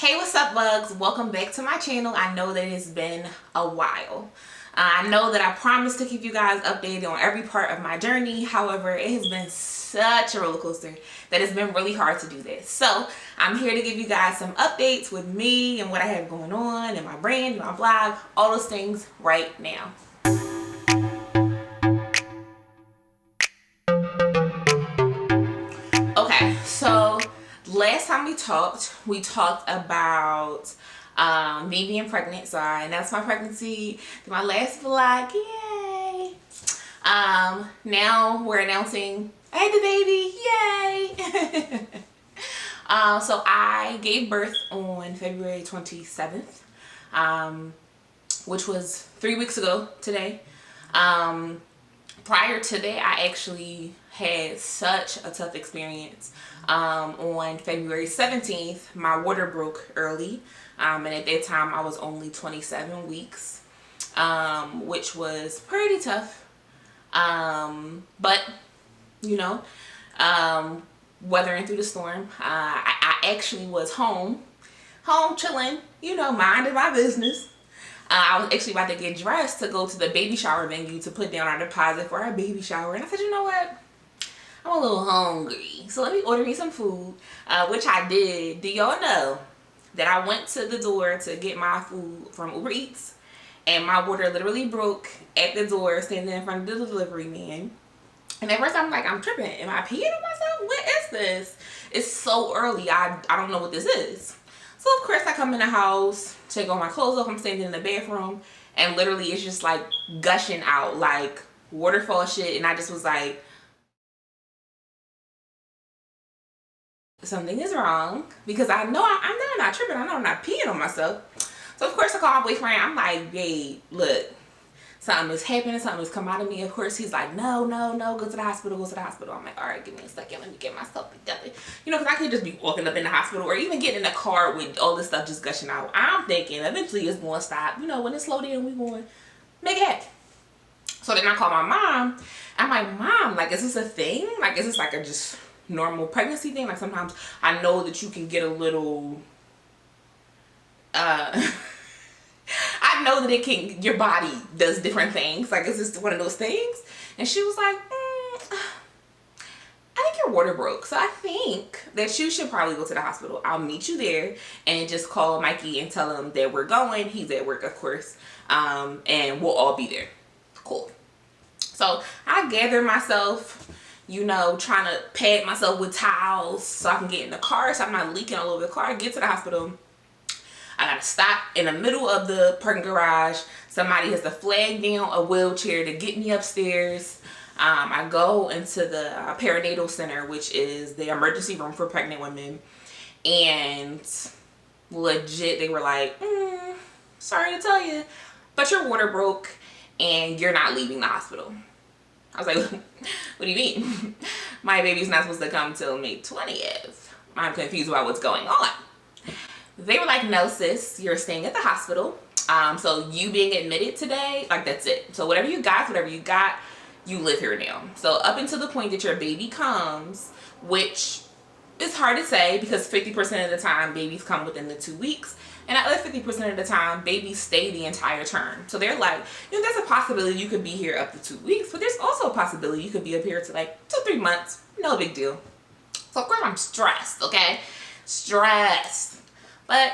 Hey, what's up, bugs? Welcome back to my channel. I know that it's been a while. I know that I promised to keep you guys updated on every part of my journey. However, it has been such a roller coaster that it's been really hard to do this. So I'm here to give you guys some updates with me and what I have going on and my brand, my blog, all those things right now. Okay, so last time we talked about me being pregnant. So I announced my pregnancy in my last vlog. Yay! Now we're announcing I had the baby. Yay! So I gave birth on February 27th, which was 3 weeks ago today. Prior to that, I actually had such a tough experience. On February 17th, my water broke early, and at that time I was only 27 weeks, which was pretty tough. But you know, weathering through the storm. I actually was home chilling, minding my business. I was actually about to get dressed to go to the baby shower venue to put down our deposit for our baby shower. And I said, you know what? I'm a little hungry. So let me order me some food, which I did. Do y'all know that I went to the door to get my food from Uber Eats and my water literally broke at the door standing in front of the delivery man. And at first I'm like, I'm tripping. Am I peeing on myself? What is this? It's so early. I don't know what this is. So of course I come in the house, take all my clothes off, I'm standing in the bathroom, and literally it's just like gushing out like waterfall shit. And I just was like, something is wrong, because I know I'm not tripping. I know I'm not peeing on myself. So of course I call my boyfriend. I'm like, babe, look, something is happening, something has come out of me. Of course he's like, no, go to the hospital, I'm like, all right, give me a second, let me get myself together, because I could just be walking up in the hospital or even getting in the car with all this stuff just gushing out. I'm thinking eventually it's going to stop, when it slow down, we going to make it happen. So then I call my mom. I'm like, Mom, like, is this a thing? Like, is this like a just normal pregnancy thing? Like, sometimes I know that you can get a little I know that your body does different things. Like, is this one of those things? And she was like, I think your water broke. So I think that you should probably go to the hospital. I'll meet you there and just call Mikey and tell him that we're going. He's at work, of course. And we'll all be there. Cool. So I gather myself, trying to pad myself with towels so I can get in the car so I'm not leaking all over the car. Get to the hospital. I gotta stop in the middle of the parking garage. Somebody has to flag down a wheelchair to get me upstairs. I go into the perinatal center, which is the emergency room for pregnant women. And legit, they were like, sorry to tell you, but your water broke and you're not leaving the hospital. I was like, what do you mean? My baby's not supposed to come till May 20th. I'm confused about what's going on. They were like, no, sis, you're staying at the hospital. So you being admitted today, like, that's it. So whatever you got, you live here now. So up until the point that your baby comes, which is hard to say because 50% of the time babies come within the 2 weeks. And the other 50% of the time, babies stay the entire term. So they're like, there's a possibility you could be here up to 2 weeks, but there's also a possibility you could be up here to like 2-3 months. No big deal. So of course I'm stressed, okay? Stressed. But,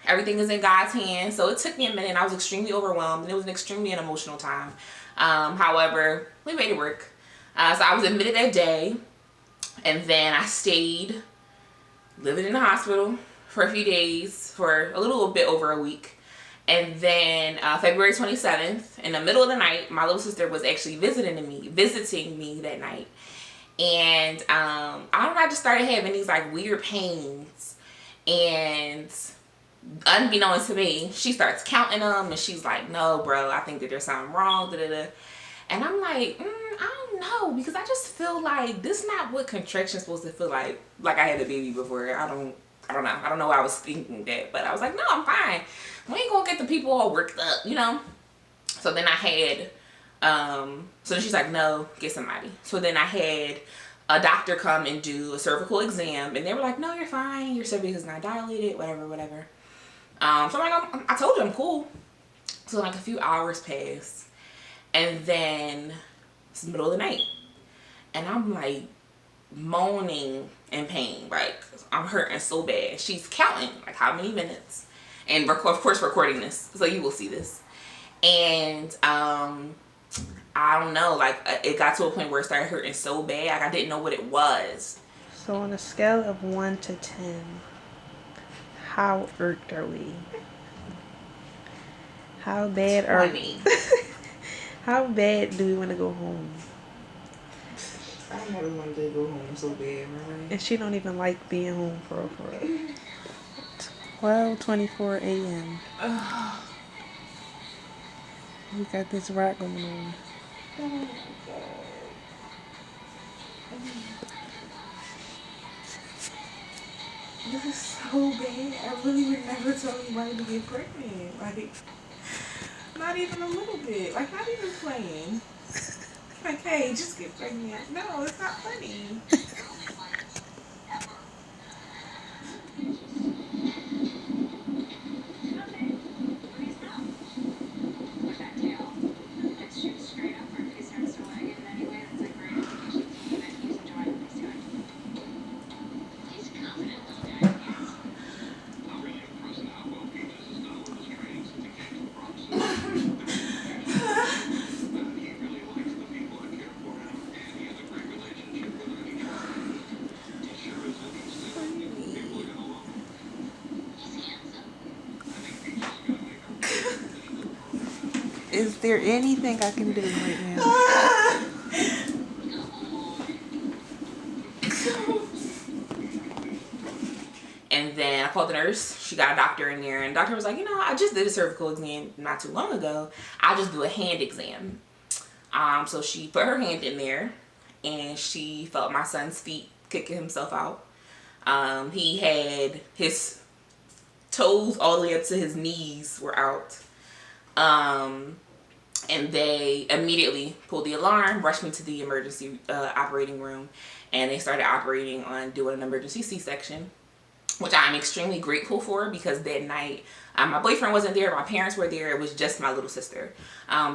everything is in God's hands. So it took me a minute, and I was extremely overwhelmed, and it was an extremely emotional time. However, we made it work. So I was admitted that day, and then I stayed living in the hospital for a few days, for a little bit over a week. And then February 27th, in the middle of the night, my little sister was actually visiting me that night. And I don't know, I just started having these like weird pains. And unbeknownst to me, she starts counting them, and she's like, no, bro, I think that there's something wrong. And I'm like, I don't know, because I just feel like this is not what contraction's supposed to feel like. Like I had a baby before. I don't know. I don't know why I was thinking that, but I was like, no, I'm fine. We ain't gonna get the people all worked up, So then I had, so then she's like, no, get somebody. So then I had a doctor come and do a cervical exam, and they were like, no, you're fine, your cervix is not dilated, whatever. So I'm like, I told you I'm cool. So like a few hours pass, and then it's the middle of the night, and I'm like moaning in pain, like I'm hurting so bad. She's counting like how many minutes, and of course recording this, so you will see this. And I don't know, like it got to a point where it started hurting so bad, like I didn't know what it was. So on a scale of 1 to 10, how irked are we? How bad 20. How bad do we want to go home? I never wanted to go home so bad, really. And she don't even like being home for real. 12:24 a.m. We got this rock going on. Oh my God. This is so bad. I really would never tell anybody to get pregnant. Like, not even a little bit. Like, not even playing. Like, hey, just get pregnant. No, it's not funny. Is there anything I can do right now? And then I called the nurse. She got a doctor in there, and the doctor was like, you know, I just did a cervical exam not too long ago. I'll just do a hand exam. So she put her hand in there, and she felt my son's feet kicking himself out. He had his toes all the way up to his knees were out. And they immediately pulled the alarm, rushed me to the emergency operating room, and they started operating on doing an emergency C-section, which I'm extremely grateful for, because that night my boyfriend wasn't there, my parents were there, it was just my little sister.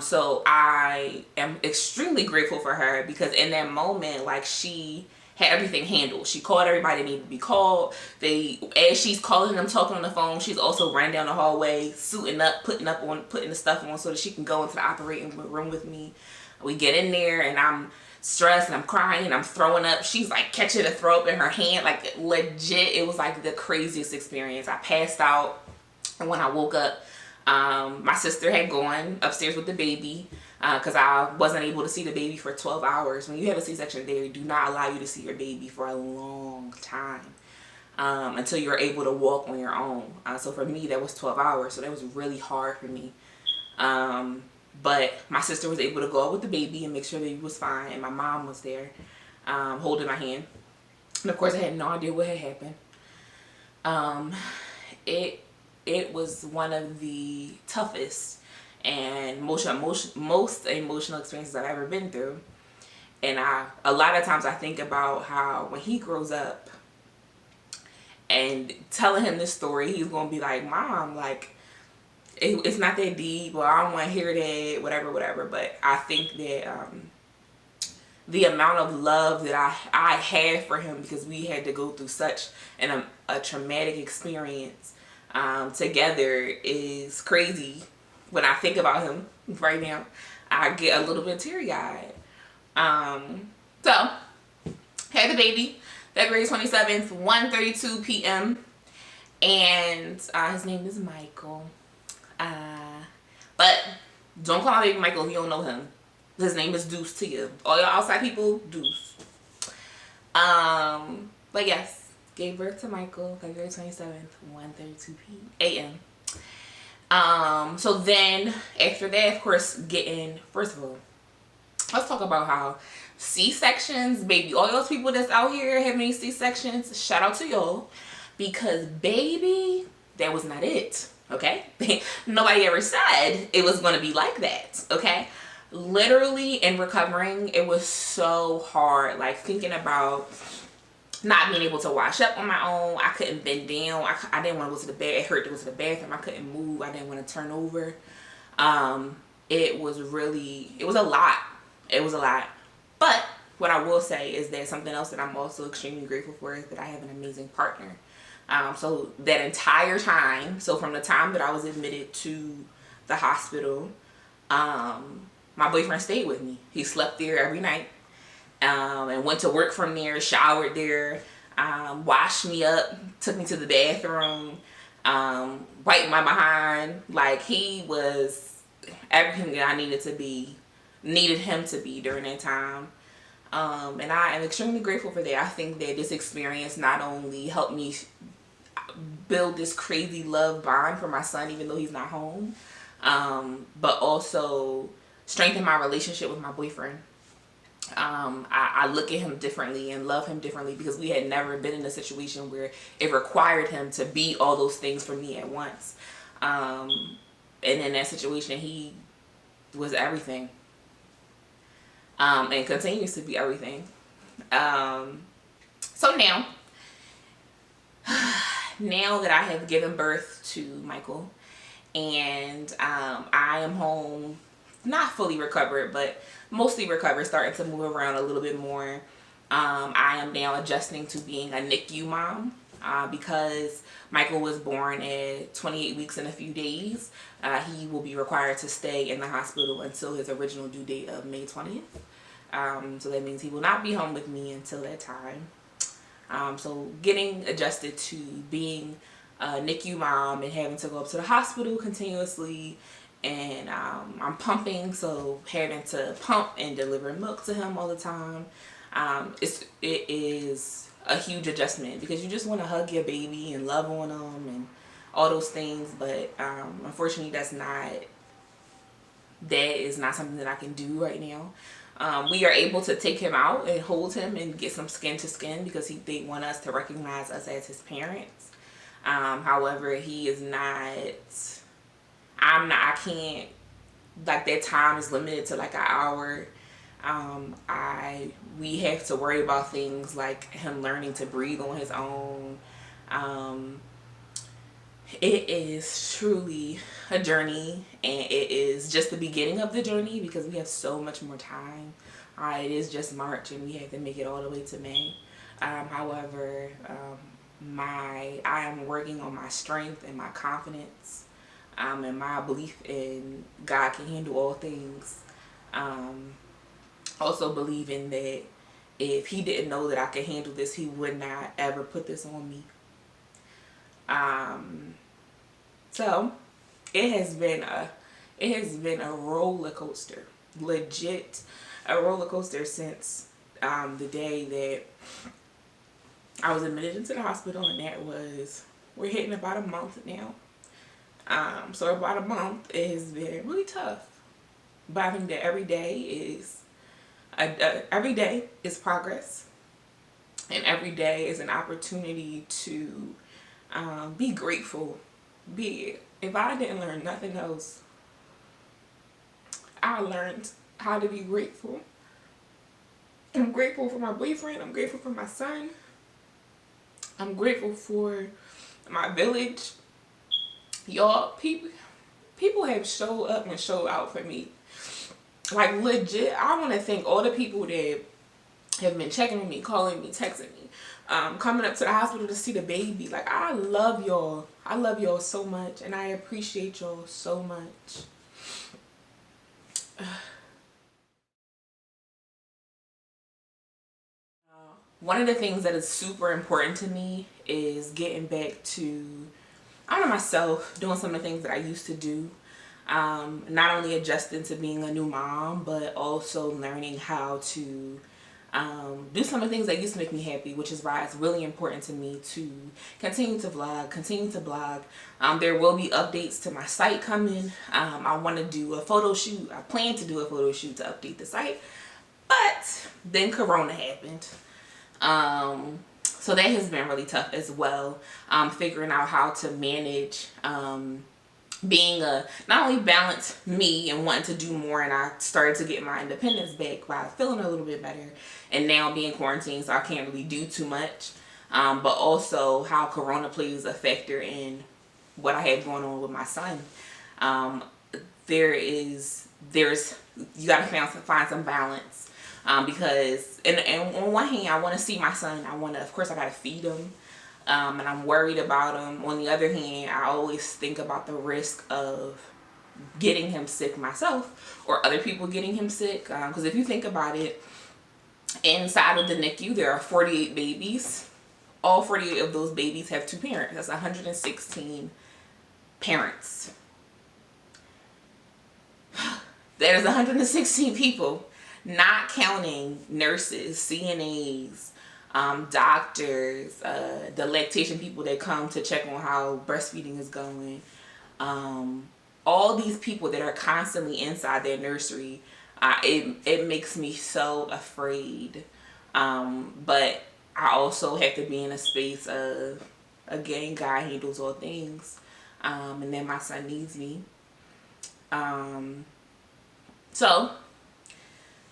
So I am extremely grateful for her, because in that moment, like, she had everything handled. She called everybody that needed to be called. As she's calling them, talking on the phone, she's also running down the hallway, suiting up, putting the stuff on so that she can go into the operating room with me. We get in there, and I'm stressed, and I'm crying, and I'm throwing up. She's like catching a throw up in her hand, like legit. It was like the craziest experience. I passed out, and when I woke up, my sister had gone upstairs with the baby, because I wasn't able to see the baby for 12 hours. When you have a C-section, they do not allow you to see your baby for a long time, until you're able to walk on your own. So for me, that was 12 hours, so that was really hard for me. But my sister was able to go out with the baby and make sure the baby was fine, and my mom was there, holding my hand. And of course, I had no idea what had happened. It was one of the toughest and most emotional experiences I've ever been through. And a lot of times I think about how when he grows up, and telling him this story, he's gonna be like, Mom, like, it's not that deep, or I don't want to hear that, whatever. But I think that the amount of love that I had for him, because we had to go through such a traumatic experience together, is crazy. When I think about him right now, I get a little bit teary-eyed. So, had the baby February 27th, 1:32 p.m. And his name is Michael. But don't call my baby Michael if you don't know him. His name is Deuce to you. All y'all outside people, Deuce. But yes, gave birth to Michael February 27th, 1:32 a.m. So then after that, of course, first of all, let's talk about how C-sections, baby, all those people that's out here having these C-sections, shout out to y'all, because baby, that was not it. Okay. Nobody ever said it was going to be like that. Okay. literally in recovering, it was so hard. Like thinking about not being able to wash up on my own. I couldn't bend down. I didn't want to go to the bed. It hurt to go to the bathroom. I couldn't move. I didn't want to turn over. It was a lot. It was a lot. But what I will say is that something else that I'm also extremely grateful for is that I have an amazing partner. So that entire time, so from the time that I was admitted to the hospital, my boyfriend stayed with me. He slept there every night, and went to work from there, showered there, washed me up, took me to the bathroom, wiped my behind. Like, he was everything that I needed him to be during that time. And I am extremely grateful for that. I think that this experience not only helped me build this crazy love bond for my son, even though he's not home, but also strengthen my relationship with my boyfriend. I look at him differently and love him differently because we had never been in a situation where it required him to be all those things for me at once. And in that situation, he was everything, and continues to be everything. So now that I have given birth to Michael, and I am home, not fully recovered, but mostly recovered, starting to move around a little bit more. I am now adjusting to being a NICU mom, because Michael was born at 28 weeks and a few days. He will be required to stay in the hospital until his original due date of May 20th. So that means he will not be home with me until that time. So getting adjusted to being a NICU mom and having to go up to the hospital continuously, and I'm pumping, so having to pump and deliver milk to him all the time. It is a huge adjustment because you just want to hug your baby and love on them and all those things, but unfortunately that is not something that I can do right now. We are able to take him out and hold him and get some skin to skin because they want us to recognize us as his parents. However, he is not, I can't, like, that time is limited to like an hour. We have to worry about things like him learning to breathe on his own. It is truly a journey, and it is just the beginning of the journey because we have so much more time. It is just March and we have to make it all the way to May. However, I am working on my strength and my confidence, and my belief in God can handle all things. Also believing that if he didn't know that I could handle this, he would not ever put this on me. So it has been a roller coaster, legit a roller coaster since the day that I was admitted into the hospital, and we're hitting about a month now. So about a month, it has been really tough, but I think that every day is progress, and every day is an opportunity to be grateful. If I didn't learn nothing else, I learned how to be grateful. I'm grateful for my boyfriend. I'm grateful for my son. I'm grateful for my village. Y'all, people have showed up and showed out for me. Like, legit, I want to thank all the people that have been checking on me, calling me, texting me, coming up to the hospital to see the baby. Like, I love y'all. I love y'all so much, and I appreciate y'all so much. One of the things that is super important to me is getting back to, I don't know, myself, doing some of the things that I used to do. Not only adjusting to being a new mom, but also learning how to do some of the things that used to make me happy, which is why it's really important to me to continue to blog. There will be updates to my site coming. I want to do a photo shoot. I plan to do a photo shoot to update the site, but then Corona happened. So that has been really tough as well. Figuring out how to manage being a, not only balanced me and wanting to do more, and I started to get my independence back by feeling a little bit better, and now being quarantined, so I can't really do too much. But also how Corona plays a factor in what I have going on with my son. Um, there's you gotta find some balance, because and on one hand I want to see my son. Of course I gotta feed him, and I'm worried about him. On the other hand, I always think about the risk of getting him sick myself or other people getting him sick. Because if you think about it, inside of the NICU there are 48 babies. All 48 of those babies have two parents. That's 116 parents. That is 116 people, not counting nurses, CNAs, doctors, the lactation people that come to check on how breastfeeding is going. All these people that are constantly inside their nursery, it makes me so afraid. But I also have to be in a space of, again, God handles all things, and then my son needs me. So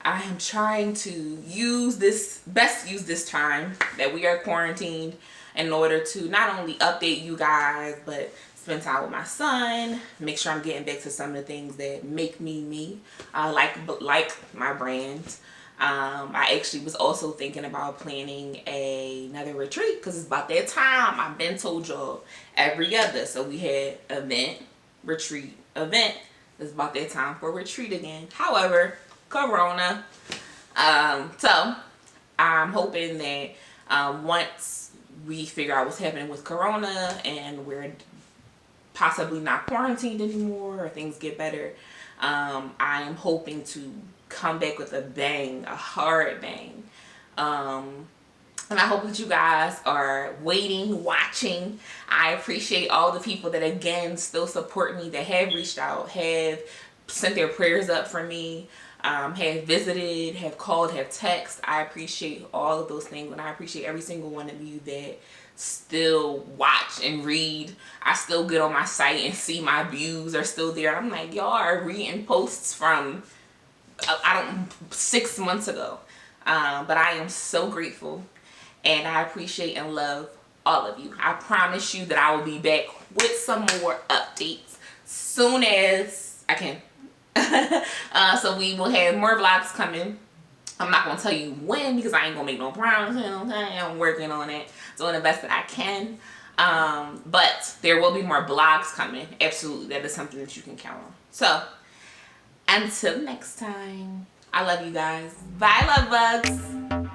I am trying to use this time that we are quarantined in order to not only update you guys, but spend time with my son, make sure I'm getting back to some of the things that make me me, like my brand. I actually was also thinking about planning another retreat, because it's about that time. I've been told y'all every other. So we had event, retreat, event. It's about that time for retreat again. However, Corona. So I'm hoping that once we figure out what's happening with Corona and we're possibly not quarantined anymore or things get better, I am hoping to come back with a bang, a hard bang. And I hope that you guys are waiting, watching. I appreciate all the people that, again, still support me, that have reached out, have sent their prayers up for me, have visited, have called, have texted. I appreciate all of those things, and I appreciate every single one of you that still watch and read. I still get on my site and see my views are still there. I'm like, y'all are reading posts from 6 months ago. But I am so grateful, and I appreciate and love all of you. I promise you that I will be back with some more updates soon as I can. So we will have more vlogs coming. I'm not going to tell you when, because I ain't going to make no promises. I'm working on it, doing the best that I can. But there will be more vlogs coming. Absolutely. That is something that you can count on. So until next time, I love you guys. Bye, love bugs.